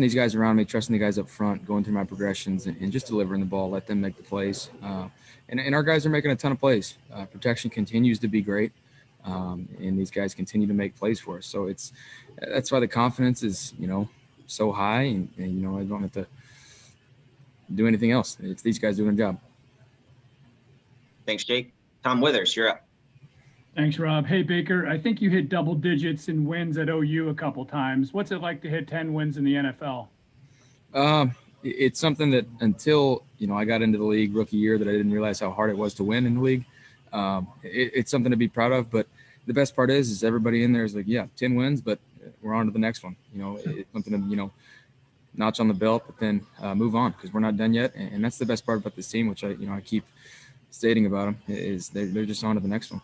these guys around me, trusting the guys up front, going through my progressions, and just delivering the ball, let them make the plays. And our guys are making a ton of plays. Protection continues to be great, and these guys continue to make plays for us. So that's why the confidence is, so high, and I don't have to do anything else. It's these guys doing a job. Thanks, Jake. Tom Withers, you're up. Thanks, Rob. Hey, Baker, I think you hit double digits in wins at OU a couple times. What's it like to hit 10 wins in the NFL? It's something that until, I got into the league rookie year that I didn't realize how hard it was to win in the league. It's something to be proud of, but the best part is everybody in there is like, yeah, 10 wins, but we're on to the next one. It's something to, notch on the belt, but then move on because we're not done yet. And that's the best part about this team, which I keep stating about them, is they're just on to the next one.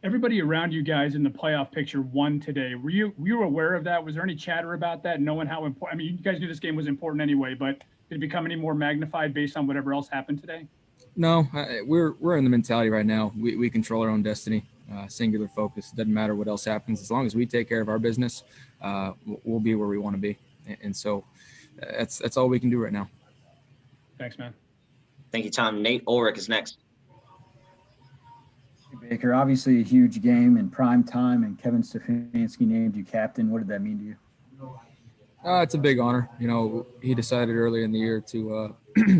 Everybody around you guys in the playoff picture won today. Were you aware of that? Was there any chatter about that, knowing how important? I mean, you guys knew this game was important anyway, but did it become any more magnified based on whatever else happened today? No, we're in the mentality right now. We control our own destiny, singular focus. Doesn't matter what else happens. As long as we take care of our business, we'll be where we want to be. And so that's all we can do right now. Thanks, man. Thank you, Tom. Nate Ulrich is next. Baker, obviously a huge game in prime time, and Kevin Stefanski named you captain. What did that mean to you? It's a big honor. He decided earlier in the year to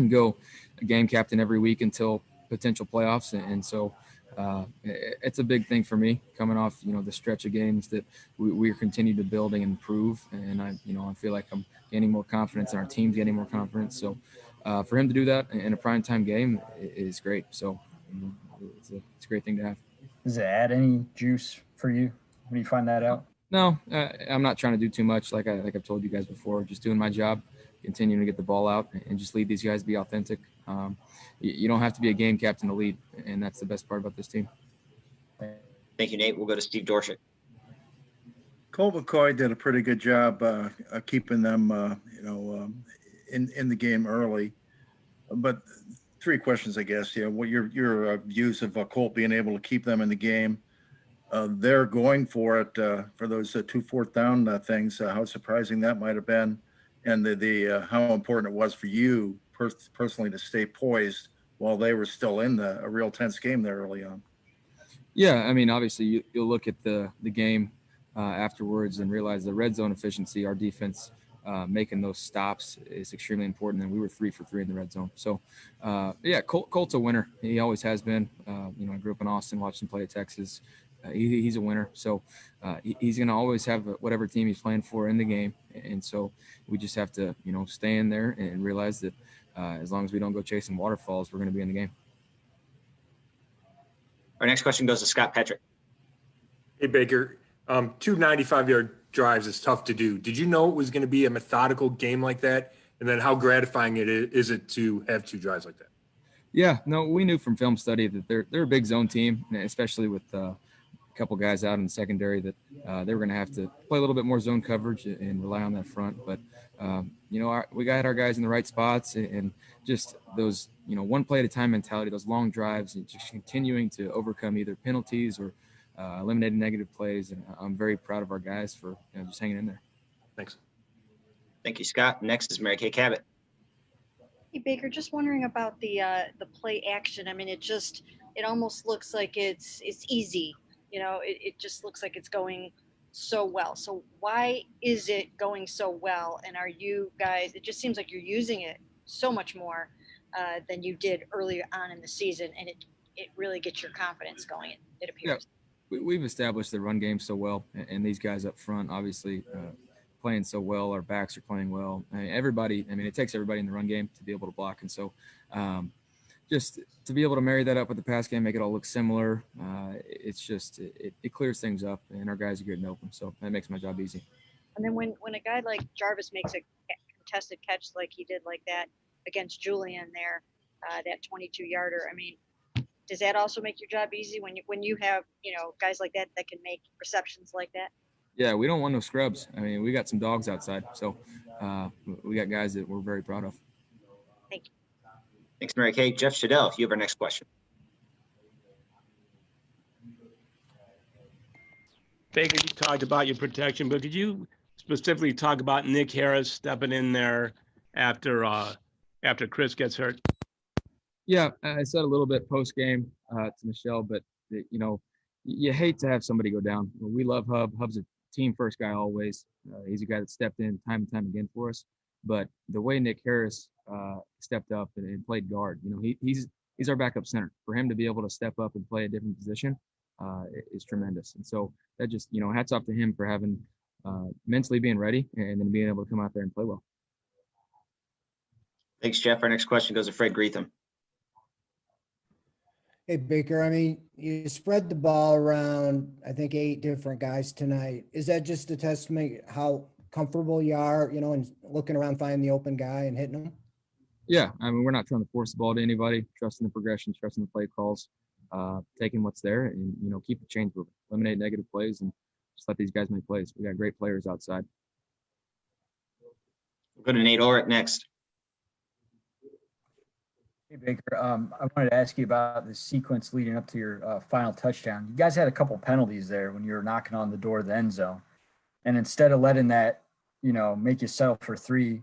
go a game captain every week until potential playoffs. And so it's a big thing for me coming off, the stretch of games that we're continuing to build and improve. And I feel like I'm gaining more confidence and our team's getting more confidence. So for him to do that in a primetime game is great. So it's a great thing to have. Does it add any juice for you when you find that out? No, I'm not trying to do too much. Like I've told you guys before, just doing my job, continuing to get the ball out and just lead these guys, be authentic. You don't have to be a game captain to lead, and that's the best part about this team. Thank you, Nate. We'll go to Steve Dorshett. Colt McCoy did a pretty good job keeping them, in the game early. But three questions, I guess. What your views of Colt being able to keep them in the game? They're going for it for those 2 fourth down things. How surprising that might have been, and the how important it was for you personally to stay poised while they were still in a real tense game there early on. Yeah, I mean, obviously you'll look at the game afterwards and realize the red zone efficiency, our defense making those stops is extremely important. And we were 3 for 3 in the red zone. So, Colt's a winner. He always has been. I grew up in Austin, watched him play at Texas. He's a winner. So he's going to always have whatever team he's playing for in the game. And so we just have to, stay in there and realize that as long as we don't go chasing waterfalls, we're going to be in the game. Our next question goes to Scott Petrick. Hey, Baker. 2 95-yard drives is tough to do. Did you know it was going to be a methodical game like that? And then how gratifying is it to have 2 drives like that? Yeah, no, we knew from film study that they're a big zone team, especially with a couple guys out in the secondary that they were going to have to play a little bit more zone coverage and rely on that front. But, we got our guys in the right spots and just those, one play at a time mentality, those long drives and just continuing to overcome either penalties or eliminating negative plays. And I'm very proud of our guys for just hanging in there. Thanks. Thank you, Scott. Next is Mary Kay Cabot. Hey, Baker, just wondering about the play action. I mean, it almost looks like it's easy. It just looks like it's going so well. So why is it going so well? And are you guys, it just seems like you're using it so much more than you did earlier on in the season. And it really gets your confidence going, it appears. Yeah, we've established the run game so well. And these guys up front, obviously, playing so well. Our backs are playing well. It takes everybody in the run game to be able to block. And so just to be able to marry that up with the pass game, make it all look similar, it clears things up, and our guys are getting open. So that makes my job easy. And then when a guy like Jarvis makes a contested catch like he did like that against Julian there, that 22-yarder, I mean, does that also make your job easy when you have, guys like that can make receptions like that? Yeah, we don't want no scrubs. I mean, we got some dogs outside. So we got guys that we're very proud of. Thank you. Thanks, Mary Kay. Jeff Shadell, you have our next question. Baker, you talked about your protection, but could you specifically talk about Nick Harris stepping in there after Chris gets hurt? Yeah, I said a little bit post game to Michelle, but you know, you hate to have somebody go down. We love Hub. Hub's a team first guy always. He's a guy that stepped in time and time again for us. But the way Nick Harris stepped up and played guard, you know, he's our backup center. For him to be able to step up and play a different position is tremendous. And so that just, you know, hats off to him for having mentally being ready and then being able to come out there and play well. Thanks, Jeff. Our next question goes to Fred Greetham. Hey, Baker, I mean, you spread the ball around, I think 8 different guys tonight. Is that just a testament how comfortable you are, you know, and looking around, finding the open guy and hitting him? Yeah, I mean, we're not trying to force the ball to anybody, trusting the progression, trusting the play calls, taking what's there and, you know, keep the chains moving, eliminate negative plays and just let these guys make plays. We got great players outside. We'll go to Nate Orrick next. Hey, Baker, I wanted to ask you about the sequence leading up to your final touchdown. You guys had a couple penalties there when you were knocking on the door of the end zone. And instead of letting that, you know, make you settle for 3,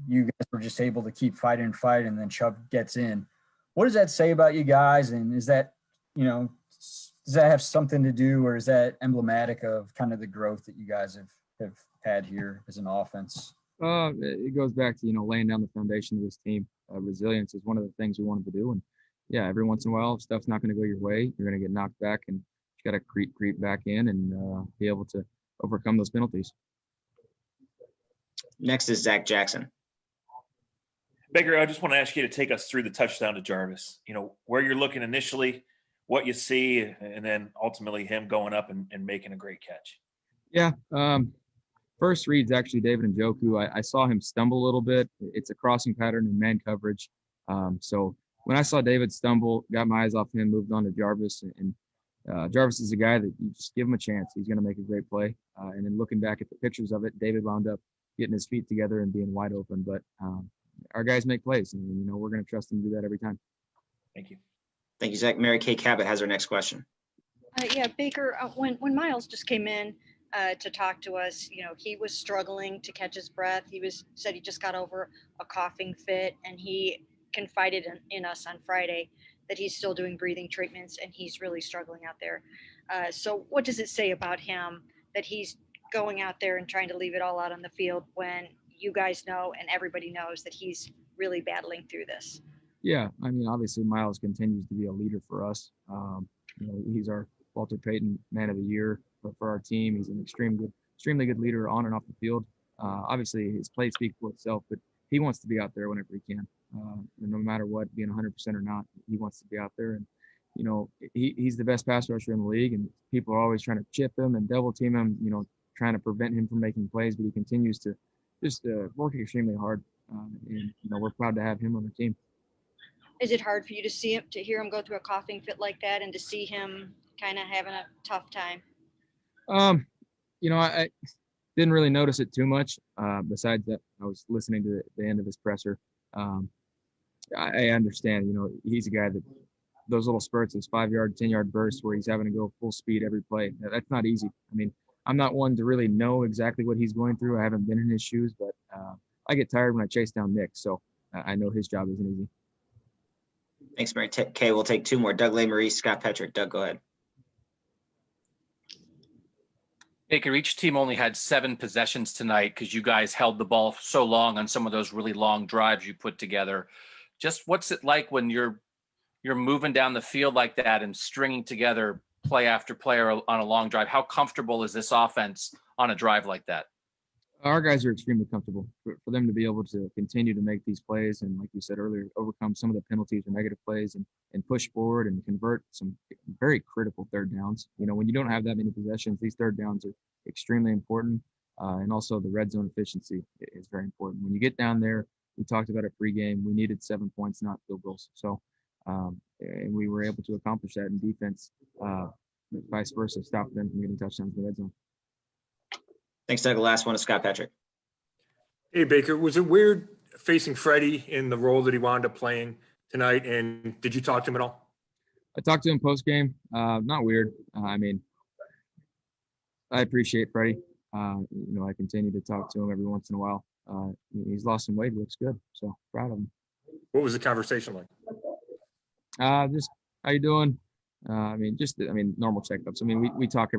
you guys were just able to keep fighting and fight, and then Chubb gets in. What does that say about you guys? And is that, you know, does that have something to do, or is that emblematic of kind of the growth that you guys have had here as an offense? It goes back to, you know, laying down the foundation of this team. Resilience is one of the things we wanted to do. And yeah, every once in a while, if stuff's not going to go your way, you're going to get knocked back, and you got to creep back in and be able to overcome those penalties. Next is Zach Jackson. Baker, I just want to ask you to take us through the touchdown to Jarvis. You know, where you're looking initially, what you see, and then ultimately him going up and making a great catch. Yeah. First read's actually David Njoku. I saw him stumble a little bit. It's a crossing pattern in man coverage. So when I saw David stumble, got my eyes off him, moved on to Jarvis. And Jarvis is a guy that you just give him a chance. He's going to make a great play. And then looking back at the pictures of it, David wound up getting his feet together and being wide open. But our guys make plays, and, you know, we're going to trust them to do that every time. Thank you. Thank you, Zach. Mary Kay Cabot has our next question. Yeah, Baker, when Miles just came in to talk to us, you know, he was struggling to catch his breath. Said he just got over a coughing fit, and he confided in us on Friday that he's still doing breathing treatments and he's really struggling out there. So what does it say about him that he's going out there and trying to leave it all out on the field when you guys know and everybody knows that he's really battling through this? Yeah, I mean, obviously Miles continues to be a leader for us. You know, he's our Walter Payton Man of the Year for our team. He's an extremely good leader on and off the field. Obviously, his play speaks for itself, but he wants to be out there whenever he can. And no matter what, being 100% or not, he wants to be out there. And, you know, he's the best pass rusher in the league, and people are always trying to chip him and double team him, you know, trying to prevent him from making plays, but he continues to just work extremely hard. And, you know, we're proud to have him on the team. Is it hard for you to hear him go through a coughing fit like that and to see him kind of having a tough time? You know, I didn't really notice it too much. Besides that, I was listening to the end of his presser. I understand, you know, he's a guy that those little spurts, those 5-yard, 10-yard bursts where he's having to go full speed every play. That's not easy. I mean, I'm not one to really know exactly what he's going through. I haven't been in his shoes, but I get tired when I chase down Nick. So I know his job isn't easy. Thanks, Mary Kay. We'll take 2 more. Doug Marie, Scott Petrick. Doug, go ahead. Baker, each team only had 7 possessions tonight because you guys held the ball so long on some of those really long drives you put together. Just what's it like when you're moving down the field like that and stringing together play after play on a long drive? How comfortable is this offense on a drive like that? Our guys are extremely comfortable for them to be able to continue to make these plays and, like you said earlier, overcome some of the penalties or negative plays and push forward and convert some very critical third downs. You know, when you don't have that many possessions, these third downs are extremely important. And also the red zone efficiency is very important. When you get down there, we talked about it pregame, we needed 7 points, not field goals. So, and we were able to accomplish that in defense, vice versa, stop them from getting touchdowns in the red zone. Thanks, Doug. The last one is Scott Petrick. Hey, Baker, was it weird facing Freddie in the role that he wound up playing tonight? And did you talk to him at all? I talked to him post game. Not weird. I mean, I appreciate Freddie. I continue to talk to him every once in a while. He's lost some weight. He looks good. So proud of him. What was the conversation like? Just how you doing? Normal checkups. We talk